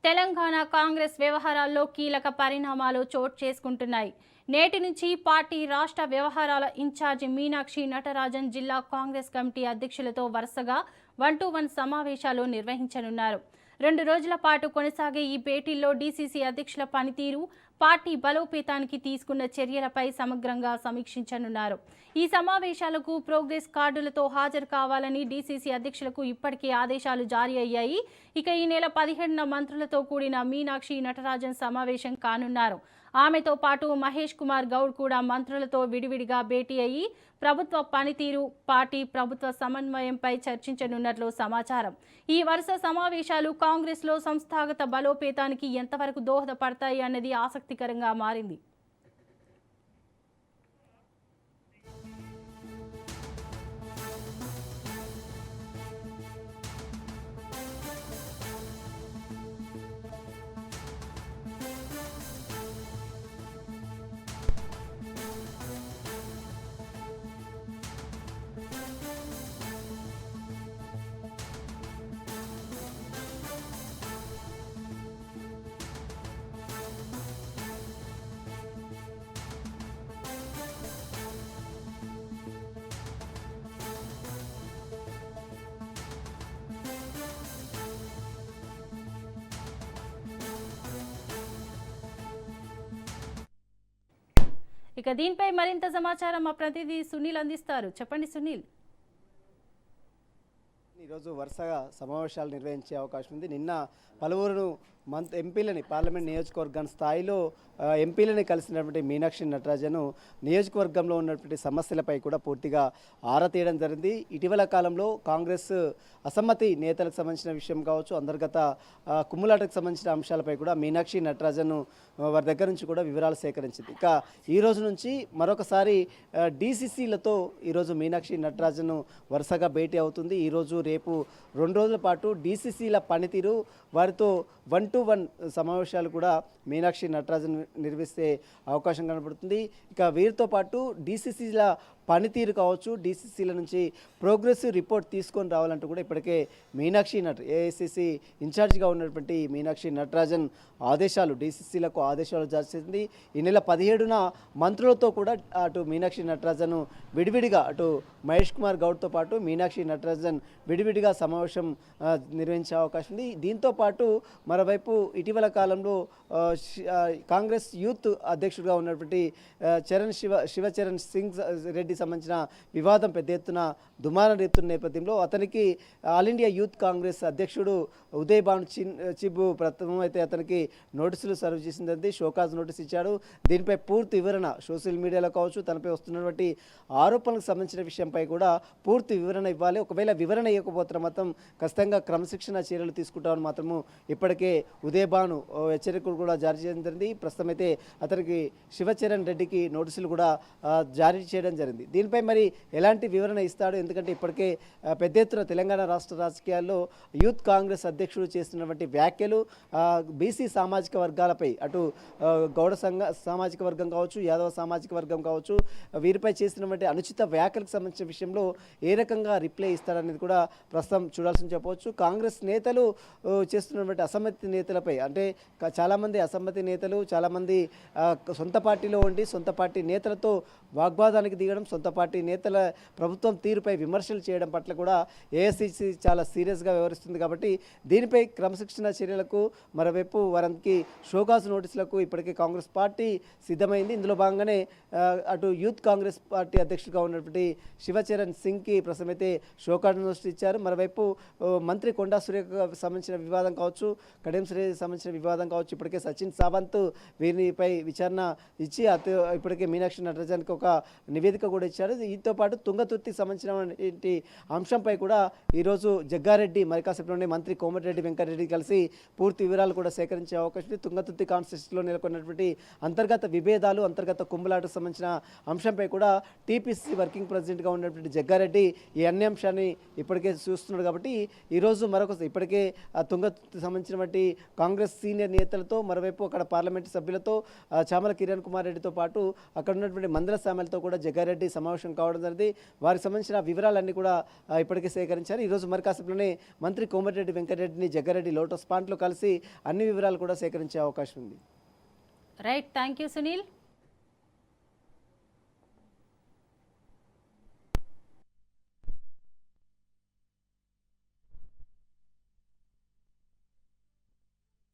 తెలంగాణ కాంగ్రెస్ వ్యవహారాల్లో కీలక పరిణామాలు చోటు చేసుకుంటున్నాయి. నేటి నుంచి పార్టీ రాష్ట్ర వ్యవహారాల ఇన్ఛార్జి మీనాక్షి నటరాజన్ జిల్లా కాంగ్రెస్ కమిటీ అధ్యక్షులతో వరుసగా 1-to-1 సమావేశాలు నిర్వహించనున్నారు. 2 రోజుల పాటు కొనసాగే ఈ భేటీల్లో డీసీసీ అధ్యక్షుల పనితీరు, పార్టీ బలోపేతానికి తీసుకున్న చర్యలపై సమగ్రంగా సమీక్షించనున్నారు. ఈ సమావేశాలకు ప్రోగ్రెస్ కార్డులతో హాజరు కావాలని డీసీసీ అధ్యక్షులకు ఇప్పటికే ఆదేశాలు జారీ అయ్యాయి. ఇక ఈ నెల 17న మంత్రులతో కూడిన మీనాక్షి నటరాజన్ సమావేశం కానున్నారు. ఆమెతో పాటు మహేష్ కుమార్ గౌడ్ కూడా మంత్రులతో విడివిడిగా భేటీ అయ్యి ప్రభుత్వ పనితీరు, పార్టీ ప్రభుత్వ సమన్వయంపై చర్చించనున్నట్లు సమాచారం. ఈ వరుస సమావేశాలు కాంగ్రెస్లో సంస్థాగత బలోపేతానికి ఎంతవరకు దోహదపడతాయి అన్నది ఆసక్తికరంగా మారింది. ఇక దీనిపై మరింత సమాచారం మా ప్రతినిధి సునీల్ అందిస్తారు. చెప్పండి సునీల్. ఈరోజు వరుసగా సమావేశాలు నిర్వహించే అవకాశం ఉంది. నిన్న పలువురు ఎంపీలని పార్లమెంట్ నియోజకవర్గం స్థాయిలో ఎంపీలని కలిసినటువంటి మీనాక్షి నటరాజన్ నియోజకవర్గంలో ఉన్నటువంటి సమస్యలపై కూడా పూర్తిగా ఆరా తీయడం జరిగింది. ఇటీవల కాలంలో కాంగ్రెస్ అసమ్మతి నేతలకు సంబంధించిన విషయం కావచ్చు, అంతర్గత కుమ్ములాటకు సంబంధించిన అంశాలపై కూడా మీనాక్షి నటరాజన్ వారి దగ్గర నుంచి కూడా వివరాలు సేకరించింది. ఇక ఈ రోజు నుంచి మరొకసారి డీసీసీలతో ఈరోజు మీనాక్షి నటరాజన్ వరుసగా భేటీ అవుతుంది. ఈరోజు రేపు 2 రోజుల పాటు డీసీసీల పనితీరు, వారితో 1-to-1 సమావేశాలు కూడా మీనాక్షి నటరాజన్ నిర్వహిస్తే అవకాశం కనబడుతుంది. ఇక వీరితో పాటు డీసీసీల పనితీరు కావచ్చు, డీసీసీల నుంచి ప్రోగ్రెసివ్ రిపోర్ట్ తీసుకొని రావాలంటూ కూడా ఇప్పటికే మీనాక్షి ఏఐసీసీ ఇన్ఛార్జిగా ఉన్నటువంటి మీనాక్షి నటరాజన్ డీసీసీలకు ఆదేశాలు జారీ చేసింది. ఈ నెల 17న మంత్రులతో కూడా అటు మీనాక్షి నటరాజన్ విడివిడిగా, అటు మహేష్ కుమార్ గౌడ్తో పాటు మీనాక్షి నటరాజన్ విడివిడిగా సమావేశం నిర్వహించే అవకాశం ఉంది. దీంతో పాటు మరోవైపు ఇటీవల కాలంలో కాంగ్రెస్ యూత్ అధ్యక్షుడిగా ఉన్నటువంటి శివచరణ్ సింగ్ రెడ్డి సంబంధించిన వివాదం పెద్ద ఎత్తున దుమారం రేపుతున్న నేపథ్యంలో అతనికి ఆల్ ఇండియా యూత్ కాంగ్రెస్ అధ్యక్షుడు ఉదయ్ భాను చిబు ప్రథమం అయితే అతనికి నోటీసులు సర్వ్ చేసింది. షోకాజ్ నోటీస్ ఇచ్చాడు. దీనిపై పూర్తి వివరణ సోషల్ మీడియాలో కావచ్చు, తనపై వస్తున్నటువంటి ఆరోపణలకు సంబంధించిన విషయంపై కూడా పూర్తి వివరణ ఇవ్వాలి. ఒకవేళ వివరణ ఇవ్వకపోతే మాత్రం ఖచ్చితంగా క్రమశిక్షణ చర్యలు తీసుకుంటామని మాత్రము ఇప్పటికే ఉదయ్ భాను హెచ్చరికలు కూడా జారీ చేయడం జరిగింది. ప్రస్తుతం అయితే అతనికి శివచరణ్ రెడ్డికి నోటీసులు కూడా జారీ చేయడం జరిగింది. దీనిపై మరి ఎలాంటి వివరణ ఇస్తాడు? ఎందుకంటే ఇప్పటికే పెద్ద ఎత్తున తెలంగాణ రాష్ట్ర రాజకీయాల్లో యూత్ కాంగ్రెస్ అధ్యక్షుడు చేస్తున్నటువంటి వ్యాఖ్యలు బీసీ సామాజిక వర్గాలపై, అటు గౌడ సామాజిక వర్గం కావచ్చు, యాదవ సామాజిక వర్గం కావచ్చు, వీరిపై చేసినటువంటి అనుచిత వ్యాఖ్యలకు సంబంధించిన విషయంలో ఏ రకంగా రిప్లై ఇస్తాడనేది కూడా ప్రస్తుతం చూడాల్సి చెప్పవచ్చు. కాంగ్రెస్ నేతలు చేస్తున్నటువంటి అసమ్మతి నేతలపై, అంటే చాలామంది అసమ్మతి నేతలు చాలామంది సొంత పార్టీలో ఉండి సొంత పార్టీ నేతలతో వాగ్వాదానికి దిగడం, సొంత పార్టీ నేతల ప్రభుత్వం తీరుపై విమర్శలు చేయడం పట్ల కూడా ఏఐసీసీ చాలా సీరియస్గా వ్యవహరిస్తుంది. కాబట్టి దీనిపై క్రమశిక్షణ చర్యలకు, మరోవైపు వారికి షోకాజ్ నోటీసులకు ఇప్పటికే కాంగ్రెస్ పార్టీ సిద్ధమైంది. ఇందులో భాగంగానే అటు యూత్ కాంగ్రెస్ పార్టీ అధ్యక్షుడిగా ఉన్నటువంటి శివచరణ్ సింగ్కి ప్రస్తుతం అయితే షోకాజ్ నోటీస్ ఇచ్చారు. మరోవైపు మంత్రి కొండా సురేఖకు సంబంధించిన వివాదం కావచ్చు, కడియం శ్రేయకి సంబంధించిన వివాదం కావచ్చు, ఇప్పటికే సచిన్ సావంత్ వీరిపై విచారణ ఇచ్చి ఇప్పటికే మీనాక్షి నటరాజన్కి ఒక నివేదిక కూడా ఇచ్చారు. వీటితో పాటు తుంగతుర్తికి సంబంధించిన అంశంపై కూడా ఈరోజు జగ్గారెడ్డి, మరి కాసేపులోనే మంత్రి కోమటిరెడ్డి వెంకటరెడ్డి కలిసి పూర్తి వివరాలు కూడా సేకరించే అవకాశం ఉంది. తుంగతుర్తి కాన్స్టిట్యూన్సీలో నెలకొన్నటువంటి అంతర్గత విభేదాలు, అంతర్గత కుమ్ములాటకు సంబంధించిన అంశంపై కూడా టీపీసీ వర్కింగ్ ప్రెసిడెంట్గా ఉన్నటువంటి జగ్గారెడ్డి ఈ అన్ని అంశాన్ని ఇప్పటికే చూస్తున్నాడు. కాబట్టి ఈరోజు ఇప్పటికే తుంగతుర్తికి సంబంధించినటువంటి కాంగ్రెస్ సీనియర్ నేతలతో, మరోవైపు అక్కడ పార్లమెంటు సభ్యులతో, చామల కిరణ్ కుమార్ రెడ్డితో పాటు అక్కడ ఉన్నటువంటి మందల సామెలతో కూడా జగ్గారెడ్డి కమిటీ సమావేశం కావడం జరిగింది. వారికి సంబంధించిన వివరాలన్నీ కూడా ఇప్పటికే సేకరించారు. ఈరోజు మరి కాసేపులోనే మంత్రి కోమటిరెడ్డి వెంకటరెడ్డిని జగ్గారెడ్డి లోటస్ పాండ్లో కలిసి అన్ని వివరాలు కూడా సేకరించే అవకాశం ఉంది. Right, thank you Sunil.